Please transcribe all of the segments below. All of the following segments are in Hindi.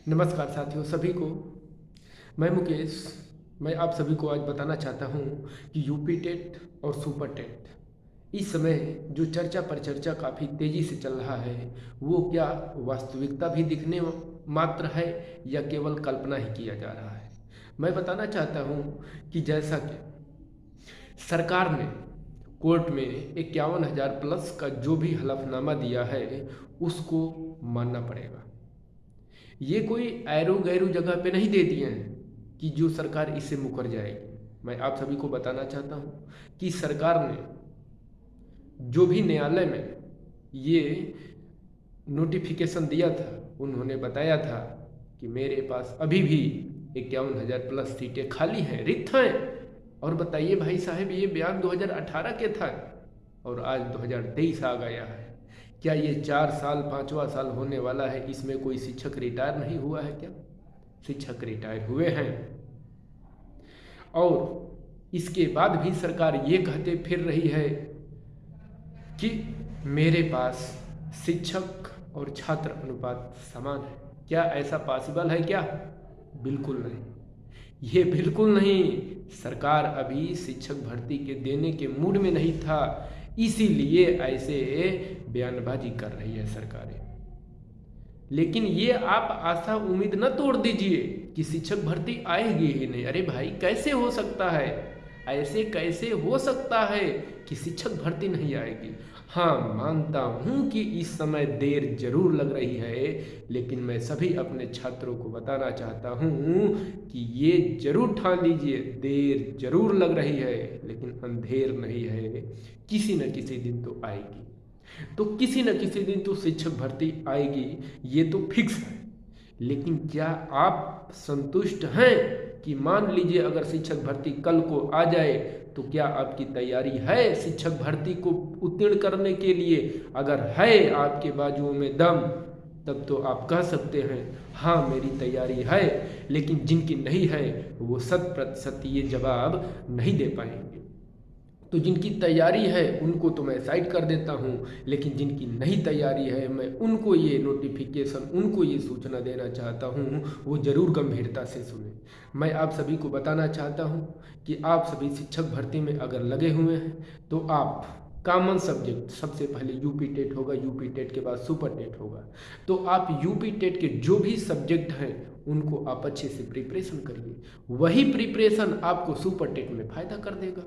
नमस्कार साथियों सभी को। मैं मुकेश। मैं आप सभी को आज बताना चाहता हूँ कि यूपी टेट और सुपर टेट इस समय जो चर्चा पर चर्चा काफ़ी तेज़ी से चल रहा है, वो क्या वास्तविकता भी दिखने मात्र है या केवल कल्पना ही किया जा रहा है। मैं बताना चाहता हूँ कि जैसा कि सरकार ने कोर्ट में 51,000 प्लस का जो भी हलफनामा दिया है उसको मानना पड़ेगा। ये कोई ऐरो गैरो जगह पे नहीं दे दिए हैं कि जो सरकार इससे मुकर जाएगी। मैं आप सभी को बताना चाहता हूँ कि सरकार ने जो भी न्यायालय में ये नोटिफिकेशन दिया था, उन्होंने बताया था कि मेरे पास अभी भी 51,000 प्लस सीटें खाली हैं, रिक्त हैं। और बताइए भाई साहब, ये बयान 2018 के था और आज 2023 आ गया है। क्या ये 4 साल 5वां साल होने वाला है, इसमें कोई शिक्षक रिटायर नहीं हुआ है क्या? शिक्षक रिटायर हुए हैं। और इसके बाद भी सरकार ये कहते फिर रही है कि मेरे पास शिक्षक और छात्र अनुपात समान है। क्या ऐसा पॉसिबल है क्या? बिल्कुल नहीं, ये बिल्कुल नहीं। सरकार अभी शिक्षक भर्ती के देने के मूड में नहीं था, इसीलिए ऐसे बयानबाजी कर रही है सरकारें। लेकिन ये आप आशा उम्मीद न तोड़ दीजिए कि शिक्षक भर्ती आएगी ही नहीं। अरे भाई, कैसे हो सकता है? ऐसे कैसे हो सकता है कि शिक्षक भर्ती नहीं आएगी? हाँ, मानता हूँ कि इस समय देर जरूर लग रही है, लेकिन मैं सभी अपने छात्रों को बताना चाहता हूँ कि ये जरूर ठान लीजिए, देर जरूर लग रही है लेकिन अंधेर नहीं है। किसी न किसी दिन तो आएगी, तो किसी न किसी दिन तो शिक्षक भर्ती आएगी, ये तो फिक्स है। लेकिन क्या आप संतुष्ट हैं कि मान लीजिए अगर शिक्षक भर्ती कल को आ जाए तो क्या आपकी तैयारी है शिक्षक भर्ती को उत्तीर्ण करने के लिए? अगर है आपके बाजुओं में दम, तब तो आप कह सकते हैं हाँ मेरी तैयारी है। लेकिन जिनकी नहीं है वो 100% ये जवाब नहीं दे पाएंगे। तो जिनकी तैयारी है उनको तो मैं साइड कर देता हूँ, लेकिन जिनकी नहीं तैयारी है मैं उनको ये नोटिफिकेशन, उनको ये सूचना देना चाहता हूँ, वो ज़रूर गंभीरता से सुने। मैं आप सभी को बताना चाहता हूँ कि आप सभी शिक्षक भर्ती में अगर लगे हुए हैं तो आप कॉमन सब्जेक्ट सबसे पहले यूपी टेट होगा, यूपी टेट के बाद सुपर टेट होगा। तो आप यूपी टेट के जो भी सब्जेक्ट हैं उनको आप अच्छे से प्रिपरेशन करिए। वही प्रिपरेशन आपको सुपर टेट में फ़ायदा कर देगा।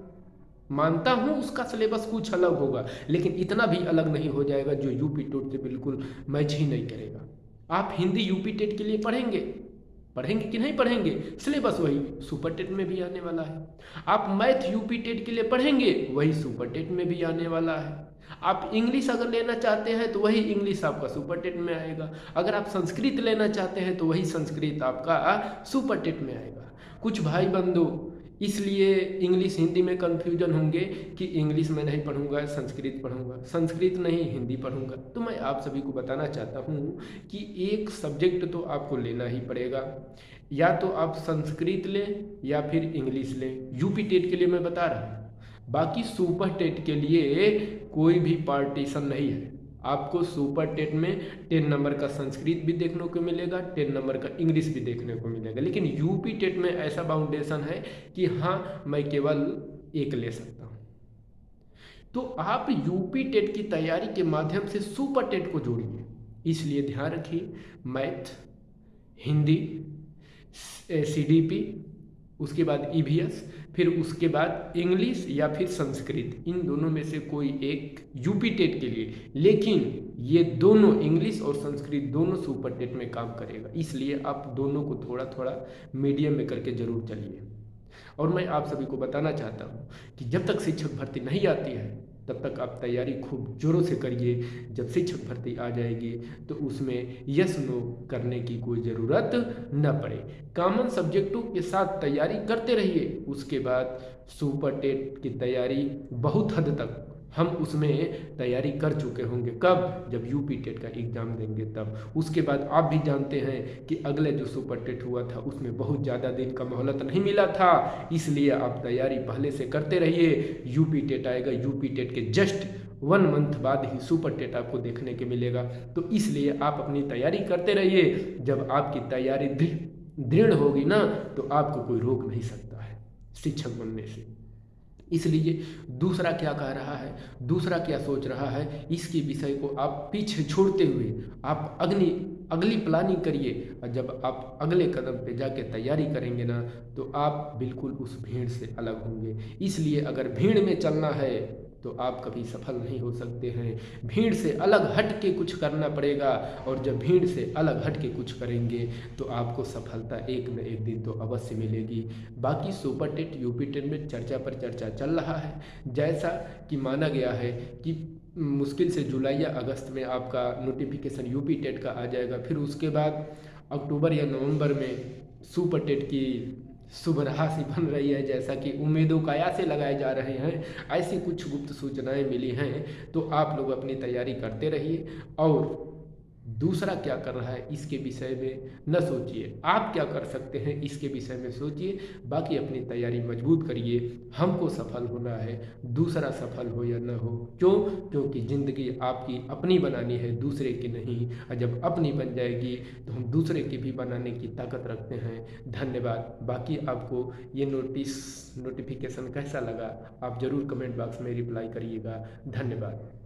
मानता हूँ उसका सिलेबस कुछ अलग होगा, लेकिन इतना भी अलग नहीं हो जाएगा जो यूपी टेट से बिल्कुल मैच ही नहीं करेगा। आप हिंदी यूपी टेट के लिए पढ़ेंगे, पढ़ेंगे कि नहीं पढ़ेंगे? सिलेबस वही सुपर टेट में भी आने वाला है। आप मैथ यूपी टेट के लिए पढ़ेंगे, वही सुपर टेट में भी आने वाला है। आप इंग्लिश अगर लेना चाहते हैं तो वही इंग्लिश आपका सुपर टेट में आएगा। अगर आप संस्कृत लेना चाहते हैं तो वही संस्कृत आपका सुपर टेट में आएगा। कुछ भाई बंधु इसलिए इंग्लिश हिंदी में कन्फ्यूजन होंगे कि इंग्लिश में नहीं पढ़ूंगा, संस्कृत पढ़ूंगा, संस्कृत नहीं हिंदी पढ़ूंगा। तो मैं आप सभी को बताना चाहता हूँ कि एक सब्जेक्ट तो आपको लेना ही पड़ेगा, या तो आप संस्कृत लें या फिर इंग्लिश लें। यूपी टेट के लिए मैं बता रहा हूँ, बाकी सुपर टेट के लिए कोई भी पार्टीशन नहीं है। आपको सुपर टेट में 10 नंबर का संस्कृत भी देखने को मिलेगा, 10 नंबर का इंग्लिश भी देखने को मिलेगा। लेकिन यूपी टेट में ऐसा बाउंडेशन है कि हाँ मैं केवल एक ले सकता हूँ। तो आप यूपी टेट की तैयारी के माध्यम से सुपर टेट को जोड़िए। इसलिए ध्यान रखिए, मैथ, हिंदी, सीडीपी, उसके बाद ईवीएस, फिर उसके बाद इंग्लिश या फिर संस्कृत, इन दोनों में से कोई एक यूपी टेट के लिए। लेकिन ये दोनों इंग्लिश और संस्कृत दोनों सुपर टेट में काम करेगा, इसलिए आप दोनों को थोड़ा थोड़ा मीडियम में करके ज़रूर चलिए। और मैं आप सभी को बताना चाहता हूँ कि जब तक शिक्षक भर्ती नहीं आती है तब तक आप तैयारी खूब जोरों से करिए। जब शिक्षक भर्ती आ जाएगी तो उसमें यस नो करने की कोई ज़रूरत न पड़े। कॉमन सब्जेक्टों के साथ तैयारी करते रहिए। उसके बाद सुपर टेट की तैयारी बहुत हद तक हम उसमें तैयारी कर चुके होंगे। कब? जब यूपी टेट का एग्ज़ाम देंगे तब। उसके बाद आप भी जानते हैं कि अगले जो सुपर टेट हुआ था उसमें बहुत ज़्यादा दिन का मोहलत नहीं मिला था, इसलिए आप तैयारी पहले से करते रहिए। यूपी टेट आएगा, यूपी टेट के जस्ट 1 मंथ बाद ही सुपर टेट आपको देखने के मिलेगा। तो इसलिए आप अपनी तैयारी करते रहिए। जब आपकी तैयारी दृढ़ होगी ना, तो आपको कोई रोक नहीं सकता है शिक्षक बनने से। इसलिए दूसरा क्या कह रहा है, दूसरा क्या सोच रहा है, इसके विषय को आप पीछे छोड़ते हुए आप अगली प्लानिंग करिए। और जब आप अगले कदम पे जाके तैयारी करेंगे ना, तो आप बिल्कुल उस भीड़ से अलग होंगे। इसलिए अगर भीड़ में चलना है तो आप कभी सफल नहीं हो सकते हैं। भीड़ से अलग हट के कुछ करना पड़ेगा, और जब भीड़ से अलग हट के कुछ करेंगे तो आपको सफलता एक न एक दिन तो अवश्य मिलेगी। बाकी सुपर टेट यूपी टेट में चर्चा पर चर्चा चल रहा है, जैसा कि माना गया है कि मुश्किल से जुलाई या अगस्त में आपका नोटिफिकेशन यूपी टेट का आ जाएगा। फिर उसके बाद अक्टूबर या नवंबर में सुपर टेट की शुभ राशि बन रही है, जैसा कि उम्मीदों कयास से लगाए जा रहे हैं। ऐसी कुछ गुप्त सूचनाएं मिली हैं। तो आप लोग अपनी तैयारी करते रहिए, और दूसरा क्या कर रहा है इसके विषय में न सोचिए, आप क्या कर सकते हैं इसके विषय में सोचिए। बाकी अपनी तैयारी मजबूत करिए। हमको सफल होना है, दूसरा सफल हो या न हो। क्यों? क्योंकि ज़िंदगी आपकी अपनी बनानी है, दूसरे की नहीं। और जब अपनी बन जाएगी तो हम दूसरे की भी बनाने की ताकत रखते हैं। धन्यवाद। बाकी आपको ये नोटिफिकेशन कैसा लगा, आप ज़रूर कमेंट बॉक्स में रिप्लाई करिएगा। धन्यवाद।